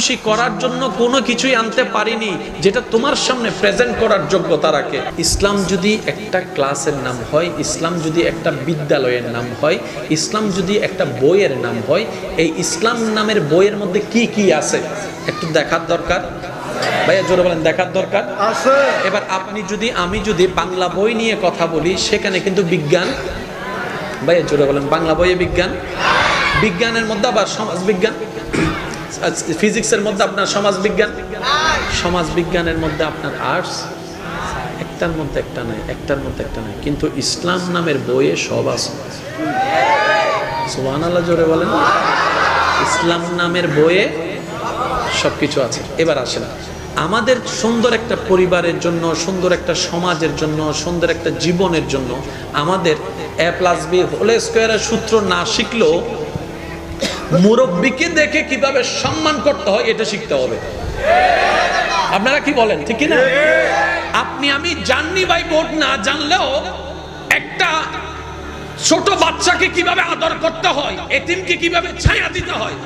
খুশি করার জন্য কোনো কিছুই আনতে পারিনি যেটা তোমার সামনে প্রেজেন্ট করার যোগ্যতা রাখে। ইসলাম যদি একটা ক্লাসের নাম হয়, ইসলাম যদি একটা বিদ্যালয়ের নাম হয়, ইসলাম যদি একটা বইয়ের নাম হয়, এই ইসলাম নামের বইয়ের মধ্যে কি কি আছে একটু দেখার দরকার। ভাইয়া জোরে বলেন, দেখার দরকার আছে। এবার আমি যদি বাংলা বই নিয়ে কথা বলি, সেখানে কিন্তু বিজ্ঞান, ভাইয়া জোরে বলেন, বাংলা বইয়ে বিজ্ঞান, বিজ্ঞানের মধ্যে আবার সমাজ বিজ্ঞান, ফিজিক্সের মধ্যে আপনার সমাজ বিজ্ঞান, সমাজ বিজ্ঞানের মধ্যে আপনার আর্টস, একটার মধ্যে একটা নাই, একটার মধ্যে একটা নাই, কিন্তু ইসলাম নামের বইয়ে সব আছে। সুবহানাল্লাহ জোরে বলেন, ইসলাম নামের বইয়ে সবকিছু আছে। এবার আসেন, আমাদের সুন্দর একটা পরিবারের জন্য, সুন্দর একটা সমাজের জন্য, সুন্দর একটা জীবনের জন্য আমাদের a+b² সূত্র না শিখলেও মুরব্বীকে দেখে কিভাবে সম্মান করতে হয় এটা শিখতে হবে। আপনারা কি বলেন, ঠিক কি না? আমি জানি বাই বোর্ড না জানলেও একটা ছোট বাচ্চাকে কিভাবে আদর করতে হয়, এতিমকে কিভাবে ছায়া দিতে হয়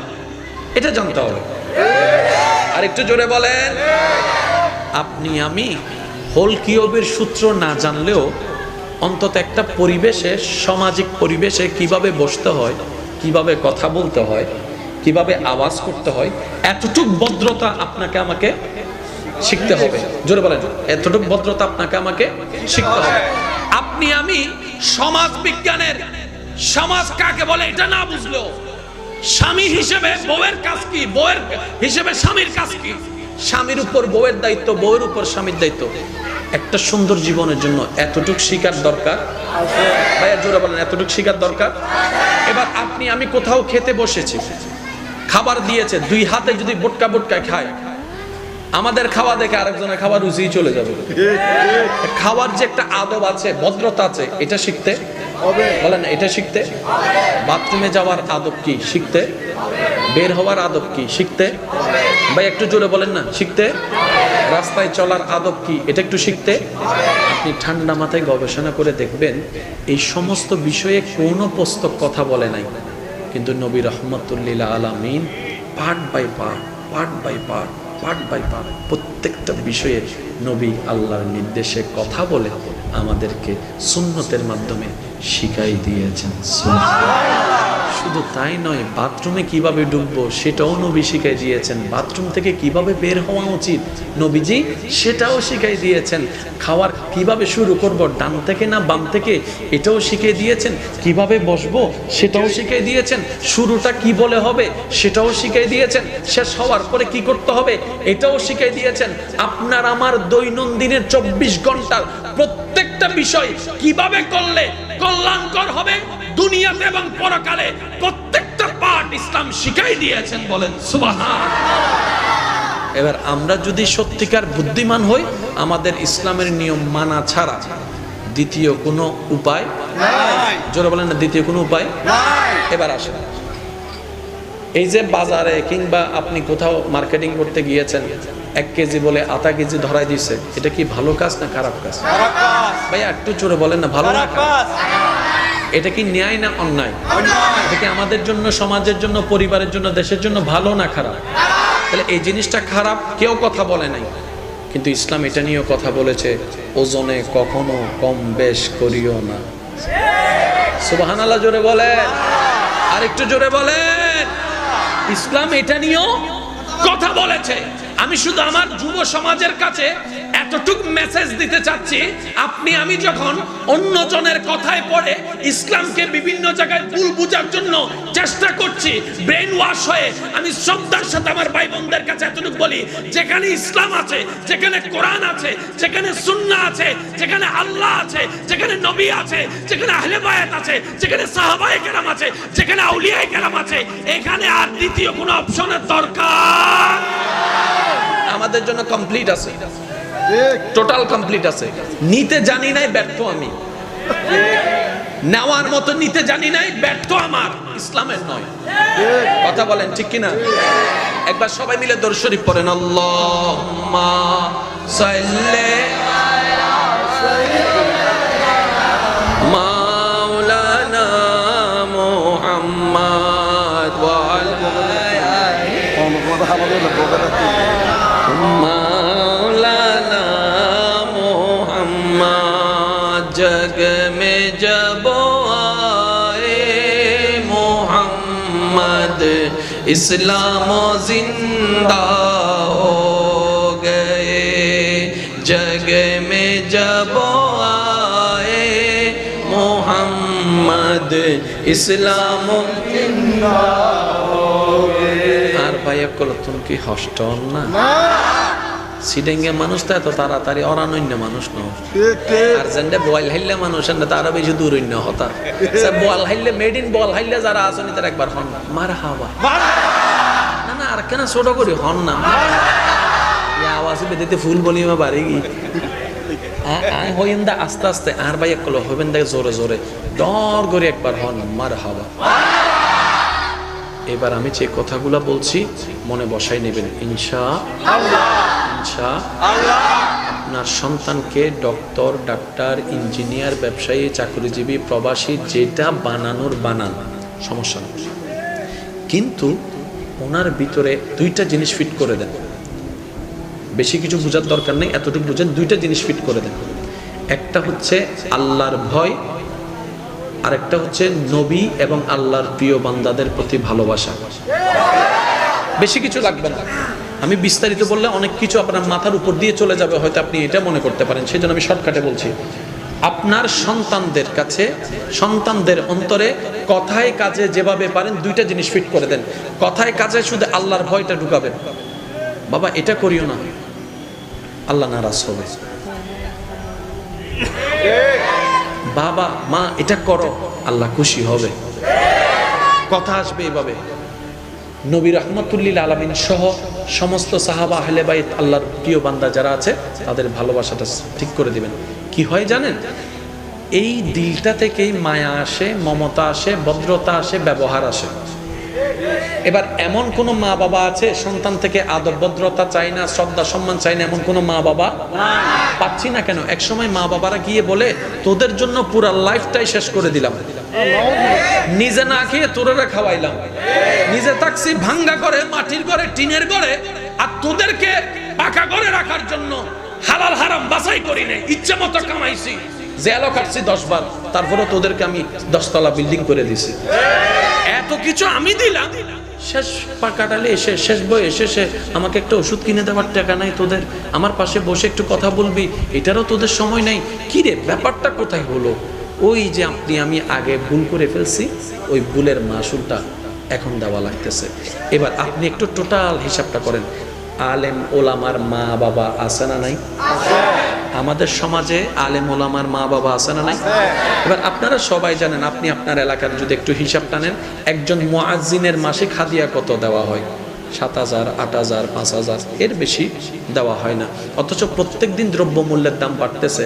এটা জানতে হবে। আর একটু জোরে বলেন, আমি হোলকিয়বের সূত্র না জানলেও অন্তত একটা পরিবেশে, সামাজিক পরিবেশে কিভাবে বসতে হয়, কিভাবে কথা বলতে হয়, কিভাবে আওয়াজ করতে হয়, এতটুক ভদ্রতা আপনাকে আমাকে শিখতে হবে। জোরে বলেন, এতটুক ভদ্রতা আপনাকে আমাকে শিখতে হবে। আমি সমাজ বিজ্ঞানের সমাজ কাকে বলে এটা না বুঝলেও স্বামী হিসেবে বউয়ের কাজ কি, বউয়ের হিসেবে স্বামীর কাজ কি, স্বামীর উপর বউয়ের দায়িত্ব, বউয়ের উপর স্বামীর দায়িত্ব, একটা সুন্দর জীবনের জন্য এতটুক শিকার দরকার। ভাইয়া জোরে বলেন, এতটুক শিকার দরকার। এবার আমি কোথাও খেতে বসেছি, খাবার দিয়েছে, দুই হাতে যদি বুটকা বুটকা খায়, আমাদের খাওয়া দেখে আরেকজনের খাবার রুচি চলে যাবে। খাওয়ার যে একটা আদব আছে, ভদ্রতা আছে, এটা শিখতে বলেন, এটা শিখতে। বাথরুমে যাওয়ার আদব কি শিখতে, বের হওয়ার আদব কি শিখতে, ভাই একটু জোরে বলেন না, শিখতে। রাস্তায় চলার আদব কি এটা একটু শিখতে। আপনি ঠান্ডা মাথায় গবেষণা করে দেখবেন এই সমস্ত বিষয়ে কোনো পুস্তক কথা বলে নাই, কিন্তু নবী রাহমাতুল্লিল আলামিন পার্ট বাই পার্ট প্রত্যেকটা বিষয়ে নবী আল্লাহর নির্দেশে কথা বলে আমাদেরকে সুন্নতের মাধ্যমে শিখাই দিয়েছেন। শুধু তাই নয়, বাথরুমে কিভাবে ঢুকবো সেটাও নবী শিখাই দিয়েছেন, বাথরুম থেকে কিভাবে বের হওয়া উচিত নবীজি সেটাও শিখাই দিয়েছেন, খাওয়ার কিভাবে শুরু করব, ডান থেকে না বাম থেকে এটাও শিখিয়ে দিয়েছেন, কিভাবে বসবো সেটাও শিখিয়ে দিয়েছেন, শুরুটা কি বলে হবে সেটাও শিখিয়ে দিয়েছেন, শেষ হওয়ার পরে কি করতে হবে এটাও শিখিয়ে দিয়েছেন। আপনার আমার দৈনন্দিনের 24 ঘন্টার প্রত্যেকটা বিষয় কিভাবে করলে কল্যাণকর হবে দুনিয়াতে এবং পরকালে, প্রত্যেকটা পার্ট ইসলাম শিখাই দিয়েছেন। বলেন সুবহানাল্লাহ। এবার আমরা যদি সত্যিকার বুদ্ধিমান হই, আমাদের ইসলামের নিয়ম মানা ছাড়া দ্বিতীয় কোনো উপায় নাই। জোরে বলেন না, দ্বিতীয় কোনো উপায় নাই। এবার আসেন, এই যে বাজারে কিংবা আপনি কোথাও মার্কেটিং করতে গিয়েছেন, 1 কেজি বলে আধা কেজি ধরাই দিছে, এটা কি ভালো কাজ না খারাপ কাজ? ভাই একটু জোরে বলেন না, ভালো না খারাপ? এটা কি ন্যায় না অন্যায়? এটা কি আমাদের জন্য, সমাজের জন্য, পরিবারের জন্য, দেশের জন্য ভালো না খারাপ? তাহলে এই জিনিসটা খারাপ কেউ কথা বলে নাই, কিন্তু ইসলাম এটা নিয়েও কথা বলেছে, ওজনে কখনো কম বেশ করিও না। সুবহানাল্লাহ জোরে বলেন, আর একটু জোরে বলেন। ইসলাম এটা নিয়েও কথা বলেছে। আমি শুধু আমার যুব সমাজের কাছে এতটুক মেসেজ দিতে চাচ্ছি, আমি যখন অন্য জনের কথায় পড়ে ইসলামকে বিভিন্ন জায়গায় ভুল বুঝার জন্য চেষ্টা করছি, ব্রেন ওয়াশ হয়ে, আমি শ্রদ্ধার সাথে আমার ভাই বোনদের কাছে এতটুকু বলি, যেখানে ইসলাম আছে, যেখানে কোরআন আছে, যেখানে সুন্নাহ আছে, যেখানে আল্লাহ আছে, যেখানে নবী আছে, যেখানে আহলে বায়াত আছে, যেখানে সাহাবায়ে কেরাম আছে, যেখানে আউলিয়ায়ে কেরাম আছে, এখানে আর দ্বিতীয় কোনো অপশনের দরকার আমাদের জন্য কমপ্লিট আছে, টোটাল কমপ্লিট আছে। নিতে জানি নাই, ব্যর্থ আমি। নেওয়ার মতো নিতে জানি নাই, ব্যর্থ আমার, ইসলামের নয়। কথা বলেন ঠিক কিনা? একবার সবাই মিলে দরুদ শরীফ পড়েন, আল্লাহুম্মা সাল্লি আলা মাওলানা মুহাম্মদ ওয়া আলা मौलाना मोहम्मद जग में जब आए मोहम्मद इस्लाम जिंदा हो गए जग में जब आए मोहम्मद इस्लाम जिंदा हो गए। আর ভাইয়া কল তুমি কি হস্টন না সিডেঙ্গে মানুষ তো এত তাড়াতাড়ি অরানন্য মানুষ ন আর জেন্ডে বয়েল হাইলে মানুষ এন্ড তারা বেশি দূরন্য হতা সে বয়েল হাইলে মেড ইন বয়েল হাইলে যারা আসেনি তার একবার হন মারহাবা না না আর কেন ছোট করি হন না ইয়া আওয়াজ বেদিতে ফুল বলি মা বাড়ি গি আই হইন্দা আস্তে আস্তে আর ভাইয়া কল হবেন দেখে জোরে জোরে ডর করে একবার হন মারহাবা। এবার আমি যে কথাগুলো বলছি মনে বসাই নেবেন ইনশাআল্লাহ ইনশাআল্লাহ। আপনার সন্তানকে ডক্টর ডাক্তার ইঞ্জিনিয়ার ব্যবসায়ী চাকরিজীবী প্রবাসী যেটা বানানোর বানান সমস্যা নেই, কিন্তু ওনার ভিতরে দুইটা জিনিস ফিট করে দেন। বেশি কিছু বোঝার দরকার নেই, এতটুকু বুঝেন, দুইটা জিনিস ফিট করে দেন। একটা হচ্ছে আল্লাহর ভয়, আরেকটা হচ্ছে নবী এবং আল্লাহর প্রিয় বান্দাদের প্রতি ভালোবাসা। বেশি কিছু লাগবে না, আমি বিস্তারিত বললে অনেক কিছু আপনার মাথার উপর দিয়ে চলে যাবে, হয়তো আপনি এটা মনে করতে পারেন, সেই জন্য আমি শর্টকাটে বলছি। আপনার সন্তানদের কাছে, সন্তানদের অন্তরে কথায় কাজে যেভাবে পারেন দুইটা জিনিস ফিট করে দেন। কথায় কাজে শুধু আল্লাহর ভয়টা ঢুকাবেন, বাবা এটা করিও না আল্লাহ নারাজ হবে, বাবা মা এটা করো আল্লাহ খুশি হবে, কথা আসবে এইভাবে। নবী রাহমাতুল্লিল আলামিন সহ সমস্ত সাহাবা আহলে বাইত আল্লাহর প্রিয় বান্দা যারা আছে তাদের ভালোবাসাটা ঠিক করে দিবেন। কি হয় জানেন, এই দিলটা থেকেই মায়া আসে, মমতা আসে, ভদ্রতা আসে, ব্যবহার আসে। এবার এমন কোন মা বাবা আছে সন্তান থেকে আদব ভদ্রতা চাই না, শ্রদ্ধা সম্মান চাই না, এমন কোন মা বাবা পাচ্ছি না কেন? একসময় মা বাবারা গিয়ে বলে তোদের জন্য পুরা লাইফটাই শেষ করে দিলাম, নিজে না খেয়ে তোরেরা খাওয়াইলাম, নিজে থাকছি ভাঙ্গা করে, মাটির ঘরে, টিনের ঘরে, আর তোদেরকে পাকা করে রাখার জন্য হালাল হারাম বাছাই করি না, ইচ্ছা মতো কামাইছি, জেলও কাটছি 10 বার, তারপরে তোদেরকে আমি 10 তলা বিল্ডিং করে দিছি। এত কিছু আমি দিলাম, শেষ কাটালে এসে শেষ বয়ে এসে আমাকে একটা ওষুধ কিনে দেওয়ার টাকা নাই তোদের, আমার পাশে বসে একটু কথা বলবি এটারও তোদের সময় নাই। কি রে ব্যাপারটা কোথায় হলো? ওই যে আমি আগে ভুল করে ফেলছি, ওই ভুলের মাসুলটা এখন দেওয়া লাগতেছে। এবার আপনি একটু টোটাল হিসাবটা করেন, আলেম ওলামার মা বাবা আছে না নাই? আমাদের সমাজে আলেম ওলামার মা বাবা আছে না নাই? এবার আপনারা সবাই জানেন, আপনি আপনার এলাকার যদি একটু হিসাব টানেন, একজন মুয়াজ্জিনের মাসিক হাদিয়া কত দেওয়া হয়? 7,000, 8,000, 5,000, এর বেশি দেওয়া হয় না। অথচ প্রত্যেক দিন দ্রব্যমূল্যের দাম বাড়তেছে।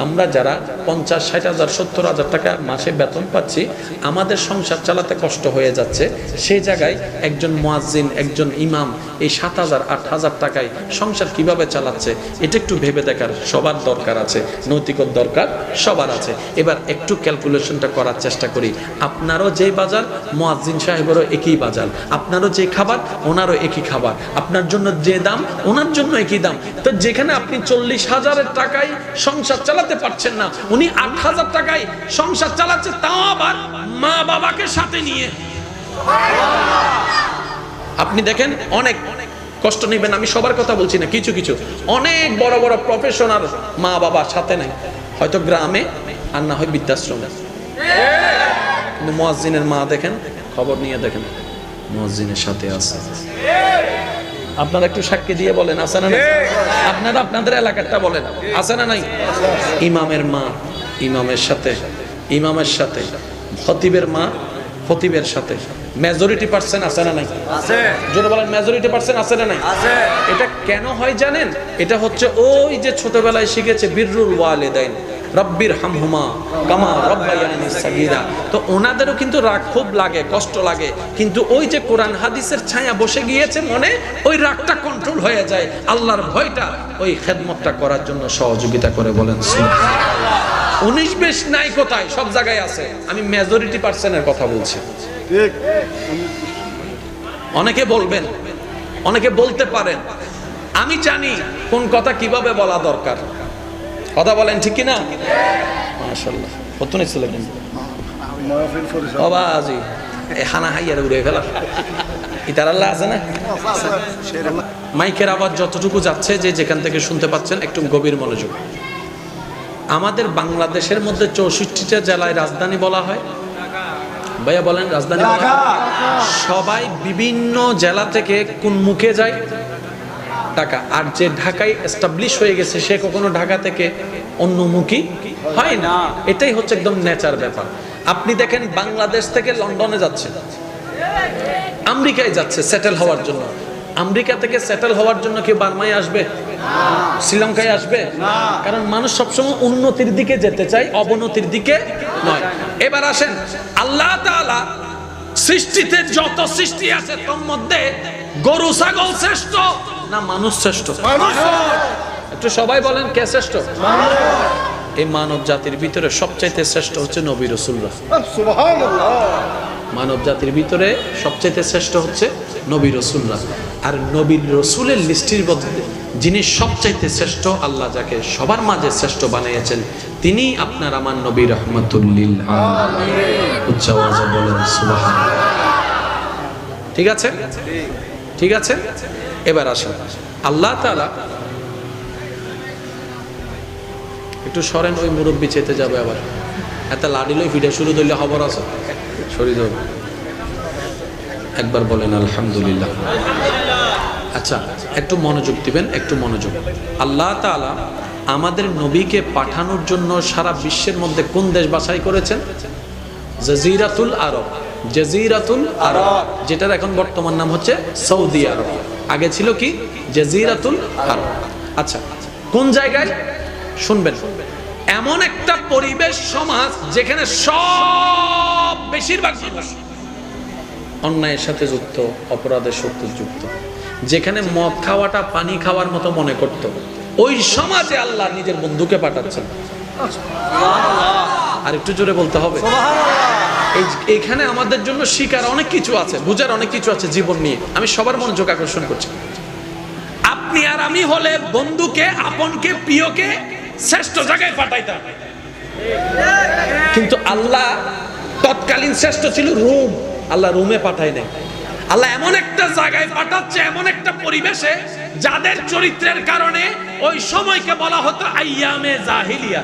আমরা যারা 50, 60,000, 70,000 টাকা মাসে বেতন পাচ্ছি, আমাদের সংসার চালাতে কষ্ট হয়ে যাচ্ছে। সেই জায়গায় একজন মুয়াজ্জিন, একজন ইমাম এই 7,000, 8,000 টাকায় সংসার কিভাবে চালাচ্ছে, এটা একটু ভেবে দেখার সবার দরকার আছে, নৈতিকতার দরকার সবার আছে। এবার একটু ক্যালকুলেশনটা করার চেষ্টা করি। আপনারও যে বাজার, মুয়াজ্জিন সাহেবেরও একই বাজার, আপনারও যে খাবার ওনারও একই খাবার, আপনার জন্য যে দাম ওনার জন্য একই দাম। তো যেখানে আপনি 40,000 টাকায় সংসার চালাতে পারছেন না, উনি 8,000 টাকায় সংসার চালাচ্ছে, তাও আবার মা বাবাকে সাথে নিয়ে। আপনি দেখেন অনেক কষ্ট নেবেন, আমি সবার কথা বলছি না, কিছু কিছু অনেক বড় বড় প্রফেশনাল মা বাবা সাথে নাই, হয়তো গ্রামে আর না হয় বৃদ্ধাশ্রমে, কিন্তু মুয়াজ্জিনের মা দেখেন, খবর নিয়ে দেখেন মুয়াজ্জিনের সাথে আছে। আপনারা একটু সাক্ষী দিয়ে বলেন আছে না নাই? আপনারা আপনাদের এলাকাটা বলেন আছে না নাই? ইমামের মা ইমামের সাথে, ইমামের সাথে, খতিবের মা খতিবের সাথে, মেজরিটি পার্সেন্ট আছে না নাই? আছে। জোরে বলেন মেজরিটি পার্সেন্ট আছে না নাই? আছে। এটা কেন হয় জানেন? এটা হচ্ছে ওই যে ছোটবেলায় শিখেছে বিররুল ওয়ালিদাইন, রব্বির হামহুমা কামা রব্বায়ানি সাগীরা। তো ওনাদেরও কিন্তু রাগ খুব লাগে, কষ্ট লাগে, কিন্তু ওই যে কোরআন হাদিসের ছায়া বসে গিয়েছে মনে, ওই রাগটা কন্ট্রোল হয়ে যায়, আল্লাহর ভয়টা ওই খেদমতটা করার জন্য সহযোগিতা করে। বলেন সুবহানাল্লাহ। 19-20 নাই কোথায়, সব জায়গায় আছে। আমি মেজরিটি পার্সেন্টের কথা বলছি। ঠিক। অনেকে বলবেন অনেকে বলতে পারেন, আমি জানি কোন কথা কিভাবে বলা দরকার। কথা বলেন ঠিক কি না? মাশাআল্লাহ কতনি ছিল কিন্তু বাবাজি এই হানা হাইয়ার উড়ে ফেলা ইতার আল্লাহ আছে না। মাইকের আওয়াজ যতটুকু যাচ্ছে যে যেখান থেকে শুনতে পাচ্ছেন একটু গভীর মনোযোগ। আমাদের বাংলাদেশের মধ্যে 64টা জেলায় রাজধানী বলা হয়। ভাইয়া বলেন রাজধানী বলা হয়। সবাই বিভিন্ন জেলা থেকে কোন মুখে যায়? ঢাকা। আর যে ঢাকায় এস্টাবলিশ হয়ে গেছে সে কখনো ঢাকা থেকে অন্যমুখী হয় না। এটাই হচ্ছে একদম নেচার ব্যাপার। আপনি দেখেন বাংলাদেশ থেকে লন্ডনে যাচ্ছে, আমেরিকায় যাচ্ছে সেটেল হওয়ার জন্য। আমেরিকা থেকে সেটেল হওয়ার জন্য কি বার্মায় আসবে? শ্রীলঙ্কায় আসবে? কারণ মানুষ সবসময় উন্নতির দিকে যেতে চায়, অবনতির দিকে নয়। এবার আসেন, আল্লাহ তাআলা সৃষ্টিতে যত সৃষ্টি আছে তার মধ্যে গরু ছাগল শ্রেষ্ঠ না মানুষ শ্রেষ্ঠ? একটু সবাই বলেন কে শ্রেষ্ঠ? এই মানব জাতির ভিতরে সবচাইতে শ্রেষ্ঠ হচ্ছে নবী রাসূলরা। সুবহানাল্লাহ। মানব জাতির ভিতরে সবচাইতে শ্রেষ্ঠ হচ্ছে নবী রাসূলরা। আর নবী রাসূলের লিস্টের মধ্যে যিনি সবচাইতে শ্রেষ্ঠ, আল্লাহ যাকে সবার মাঝে শ্রেষ্ঠ বানিয়েছেন, তিনি আপনার আমার নবী রাহমাতুল লিল আলামিন। উচ্চ আওয়াজে বলেন সুবহানাল্লাহ। ঠিক আছে, ঠিক আছে। এবার আসেন, আল্লাহ তাআলা একটু সরেন, ওই মুরব্বী চেতে যাবে আবার। এত লাডিলই ভিডিও শুরু করলে খবর আছে সরি দেব। একবার বলেন আলহামদুলিল্লাহ। আচ্ছা একটু মনোযোগ দিবেন, একটু মনোযোগ। আল্লাহ তাআলা আমাদের নবীকে পাঠানোর জন্য সারা বিশ্বের মধ্যে কোন দেশ বাছাই করেছেন? জাজিরাতুল আরব। জাজিরাতুল আরব, যেটার এখন বর্তমান নাম হচ্ছে সৌদি আরব। আগে ছিল কি? জাজিরাতুল আরব। আচ্ছা কোন জায়গায়? শুনবেন, এমন একটা পরিবেশ সমাজ যেখানে সব বেশিরভাগ মানুষ অন্যায়ের সাথে যুক্ত, অপরাধের সাথে যুক্ত, যেখানে মদ খাওয়াটা পানি খাওয়ার মতো মনে করত, ওই সমাজে আল্লাহ নিজের বন্ধুকে পাঠাচ্ছেন। আর একটু জোরে বলতে হবে। এখানে আমাদের জন্য শিকার অনেক কিছু আছে, বুঝার অনেক কিছু আছে জীবন নিয়ে। আমি সবার মনোযোগ আকর্ষণ করছি। আপনি আর আমি হলে বন্ধুকে, আপনকে, প্রিয়কে শ্রেষ্ঠ জায়গায় পাঠাইতাম, কিন্তু আল্লাহ তৎকালীন শ্রেষ্ঠ ছিল রুম। আল্লাহ রুমে পাঠায় নাই। আল্লাহ এমন একটা জায়গায় পাঠাচ্ছে, এমন একটা পরিবেশে যাদের চরিত্রের কারণে ওই সময়কে বলা হতো আইয়ামে জাহিলিয়া।